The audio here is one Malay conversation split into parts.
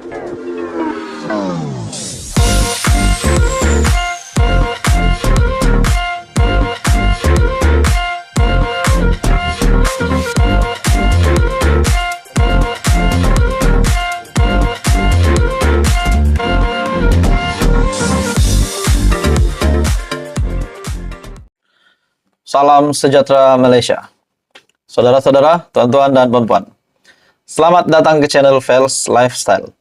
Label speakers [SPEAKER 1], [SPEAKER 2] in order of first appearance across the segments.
[SPEAKER 1] Salam sejahtera Malaysia. Saudara-saudara, tuan-tuan dan puan-puan. Selamat datang ke channel Fels Lifestyle.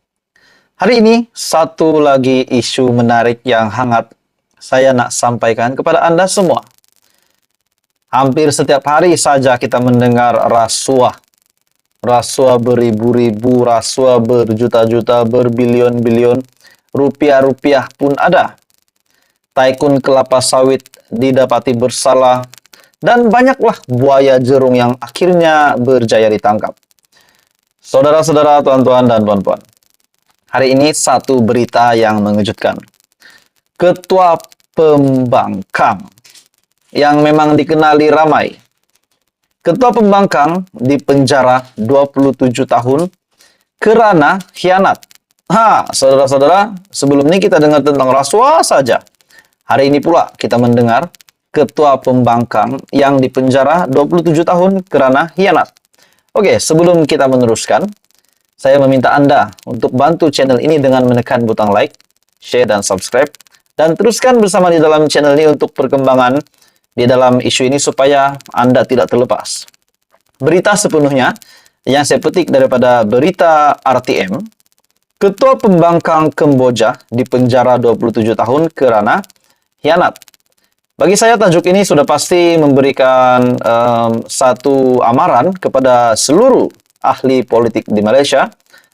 [SPEAKER 1] Hari ini, satu lagi isu menarik yang hangat saya nak sampaikan kepada Anda semua. Hampir setiap hari saja kita mendengar rasuah. Rasuah beribu-ribu, rasuah berjuta-juta, berbilion-bilion, rupiah-rupiah pun ada. Taikun kelapa sawit didapati bersalah, dan banyaklah buaya jerung yang akhirnya berjaya ditangkap. Saudara-saudara, tuan-tuan dan puan-puan, hari ini satu berita yang mengejutkan. Ketua Pembangkang yang memang dikenali ramai. Ketua Pembangkang dipenjara 27 tahun karena khianat. Saudara-saudara, sebelum ini kita dengar tentang rasuah saja. Hari ini pula kita mendengar Ketua Pembangkang yang dipenjara 27 tahun karena khianat. Oke, sebelum kita meneruskan, saya meminta Anda untuk bantu channel ini dengan menekan butang like, share, dan subscribe. Dan teruskan bersama di dalam channel ini untuk perkembangan di dalam isu ini supaya Anda tidak terlepas. Berita sepenuhnya yang saya petik daripada berita RTM, Ketua Pembangkang Kamboja dipenjara 27 tahun karena khianat. Bagi saya tajuk ini sudah pasti memberikan satu amaran kepada seluruh ahli politik di Malaysia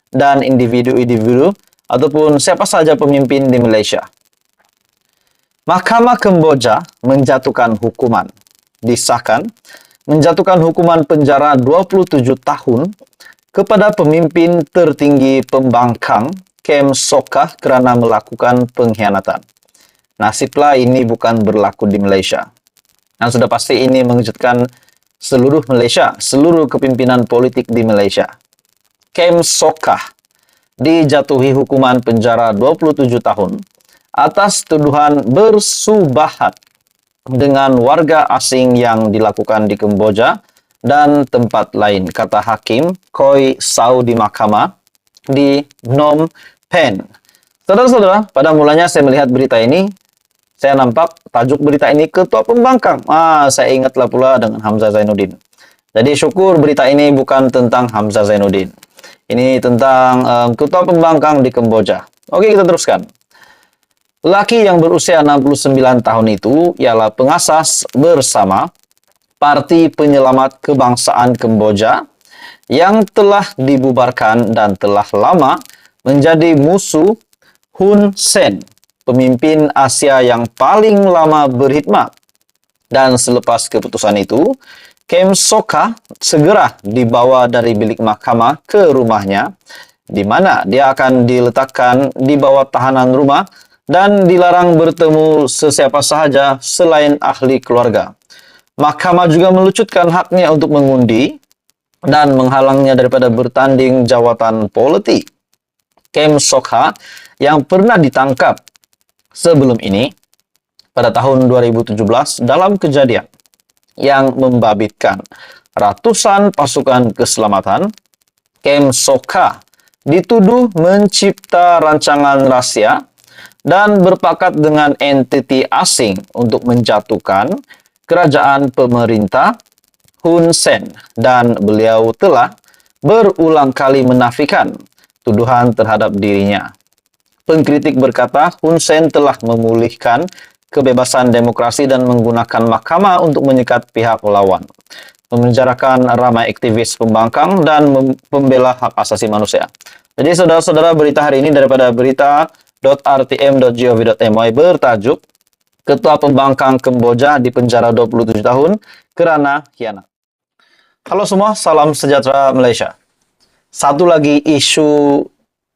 [SPEAKER 1] dan individu-individu ataupun siapa saja pemimpin di Malaysia. Mahkamah Kamboja menjatuhkan hukuman, disahkan, menjatuhkan hukuman penjara 27 tahun kepada pemimpin tertinggi Pembangkang Kem Sokha kerana melakukan pengkhianatan. Nasiblah ini bukan berlaku di Malaysia. Dan sudah pasti ini mengejutkan seluruh Malaysia, seluruh kepimpinan politik di Malaysia. Kem Sokha dijatuhi hukuman penjara 27 tahun atas tuduhan bersubahat dengan warga asing yang dilakukan di Kamboja dan tempat lain, kata Hakim Koi Sau di mahkamah di Phnom Penh. Saudara-saudara, pada mulanya saya melihat berita ini, saya nampak tajuk berita ini Ketua Pembangkang. Saya ingatlah pula dengan Hamzah Zainuddin. Jadi syukur berita ini bukan tentang Hamzah Zainuddin. Ini tentang Ketua Pembangkang di Kamboja. Oke, kita teruskan. Lelaki yang berusia 69 tahun itu ialah pengasas bersama Parti Penyelamat Kebangsaan Kamboja yang telah dibubarkan dan telah lama menjadi musuh Hun Sen, pemimpin Asia yang paling lama berkhidmat. Dan selepas keputusan itu, Kem Sokha segera dibawa dari bilik mahkamah ke rumahnya, di mana dia akan diletakkan di bawah tahanan rumah dan dilarang bertemu sesiapa sahaja selain ahli keluarga. Mahkamah juga melucutkan haknya untuk mengundi dan menghalangnya daripada bertanding jawatan politik. Kem Sokha yang pernah ditangkap sebelum ini pada tahun 2017 dalam kejadian yang membabitkan ratusan pasukan keselamatan, Kem Sokha dituduh mencipta rancangan rahsia dan berpakat dengan entiti asing untuk menjatuhkan kerajaan pemerintah Hun Sen, dan beliau telah berulang kali menafikan tuduhan terhadap dirinya. Pengkritik berkata Hun Sen telah memulihkan kebebasan demokrasi dan menggunakan mahkamah untuk menyekat pihak lawan, memenjarakan ramai aktivis pembangkang dan pembela hak asasi manusia. Jadi saudara-saudara, berita hari ini daripada berita.rtm.gov.my bertajuk Ketua Pembangkang Kamboja dipenjara 27 tahun kerana khianat. Halo semua, salam sejahtera Malaysia. Satu lagi isu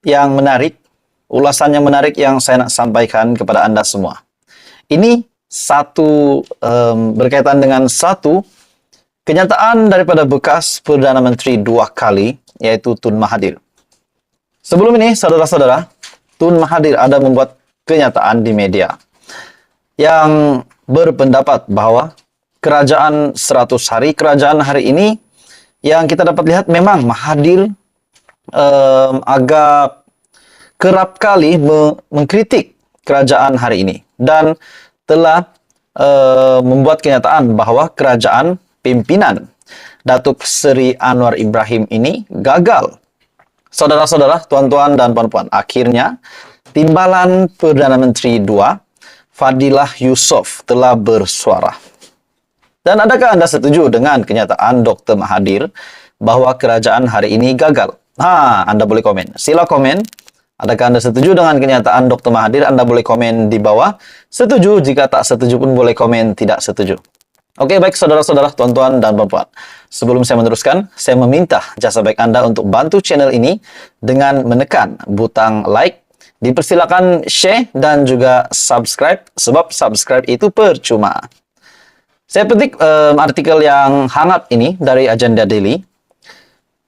[SPEAKER 1] yang menarik, ulasan yang menarik yang saya nak sampaikan kepada Anda semua. Ini berkaitan dengan satu kenyataan daripada bekas Perdana Menteri 2 kali, yaitu Tun Mahathir. Sebelum ini, saudara-saudara, Tun Mahathir ada membuat kenyataan di media yang berpendapat bahwa kerajaan 100 hari, kerajaan hari ini yang kita dapat lihat memang Mahathir agak kerap kali mengkritik kerajaan hari ini dan telah membuat kenyataan bahwa kerajaan pimpinan Datuk Seri Anwar Ibrahim ini gagal. Saudara-saudara, tuan-tuan dan puan-puan, akhirnya Timbalan Perdana Menteri II, Fadilah Yusof, telah bersuara. Dan adakah Anda setuju dengan kenyataan Dr. Mahathir bahwa kerajaan hari ini gagal? Anda boleh komen. Sila komen. Adakah Anda setuju dengan kenyataan Dr. Mahathir? Anda boleh komen di bawah. Setuju, jika tak setuju pun boleh komen tidak setuju. Oke, baik saudara-saudara, tuan-tuan dan puan-puan. Sebelum saya meneruskan, saya meminta jasa baik Anda untuk bantu channel ini dengan menekan butang like. Dipersilakan share dan juga subscribe, sebab subscribe itu percuma. Saya petik artikel yang hangat ini dari Agenda Daily.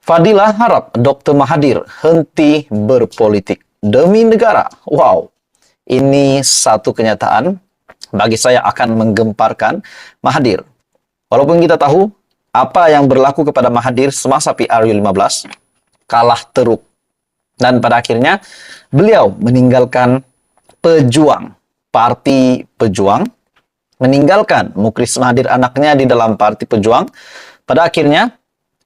[SPEAKER 1] Fadilah harap Dr. Mahathir henti berpolitik demi negara. Wow, ini satu kenyataan bagi saya akan menggemparkan Mahathir. Walaupun kita tahu apa yang berlaku kepada Mahathir semasa PRU15 kalah teruk. Dan pada akhirnya beliau meninggalkan Pejuang, Parti Pejuang, meninggalkan Mukris Mahathir anaknya di dalam Parti Pejuang. Pada akhirnya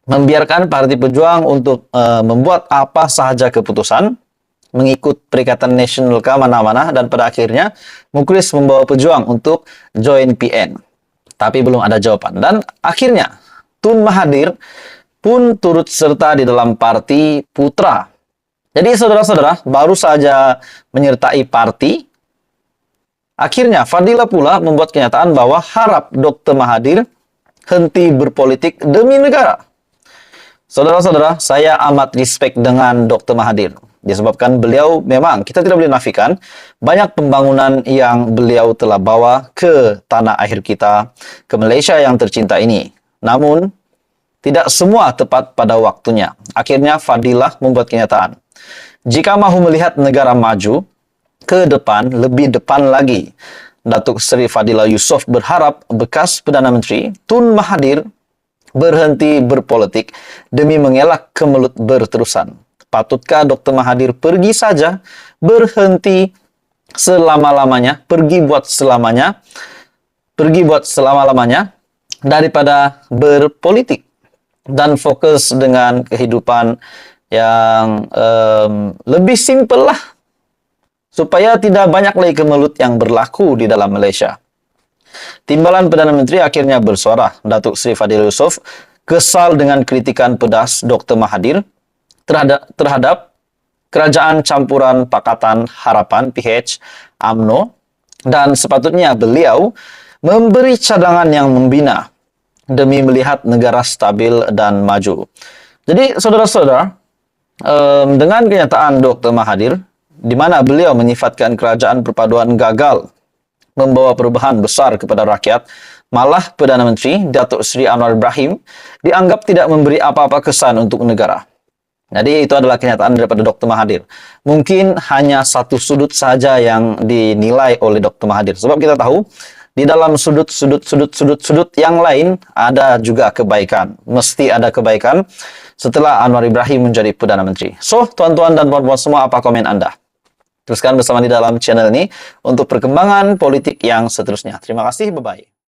[SPEAKER 1] membiarkan Parti Pejuang untuk membuat apa sahaja keputusan, mengikut Perikatan Nasional ke mana-mana, dan pada akhirnya Mukris membawa Pejuang untuk join PN. Tapi belum ada jawaban. Dan akhirnya Tun Mahathir pun turut serta di dalam Parti Putra. Jadi saudara-saudara, baru saja menyertai parti, akhirnya Fadilah pula membuat kenyataan bahwa harap Dr. Mahathir henti berpolitik demi negara. Saudara-saudara, saya amat respect dengan Dr. Mahathir. Disebabkan beliau memang, kita tidak boleh nafikan, banyak pembangunan yang beliau telah bawa ke tanah air kita, ke Malaysia yang tercinta ini. Namun, tidak semua tepat pada waktunya. Akhirnya Fadilah membuat kenyataan. Jika mahu melihat negara maju ke depan, lebih depan lagi, Datuk Seri Fadilah Yusof berharap bekas Perdana Menteri Tun Mahathir berhenti berpolitik demi mengelak kemelut berterusan. Patutkah Dr. Mahathir pergi saja, berhenti selama-lamanya, pergi buat selama-lamanya daripada berpolitik dan fokus dengan kehidupan yang lebih simpel lah, supaya tidak banyak lagi kemelut yang berlaku di dalam Malaysia. Timbalan Perdana Menteri akhirnya bersuara. Datuk Seri Fadilah Yusof kesal dengan kritikan pedas Dr. Mahathir terhadap Kerajaan Campuran Pakatan Harapan PH UMNO, dan sepatutnya beliau memberi cadangan yang membina demi melihat negara stabil dan maju. Jadi saudara-saudara, dengan kenyataan Dr. Mahathir, di mana beliau menyifatkan kerajaan perpaduan gagal membawa perubahan besar kepada rakyat, malah Perdana Menteri Datuk Seri Anwar Ibrahim dianggap tidak memberi apa-apa kesan untuk negara. Jadi itu adalah kenyataan daripada Dr. Mahathir. Mungkin hanya satu sudut saja yang dinilai oleh Dr. Mahathir. Sebab kita tahu di dalam sudut yang lain ada juga kebaikan. Mesti ada kebaikan setelah Anwar Ibrahim menjadi Perdana Menteri. So, tuan-tuan dan puan-puan semua, apa komen Anda? Teruskan bersama di dalam channel ini untuk perkembangan politik yang seterusnya. Terima kasih, bye-bye.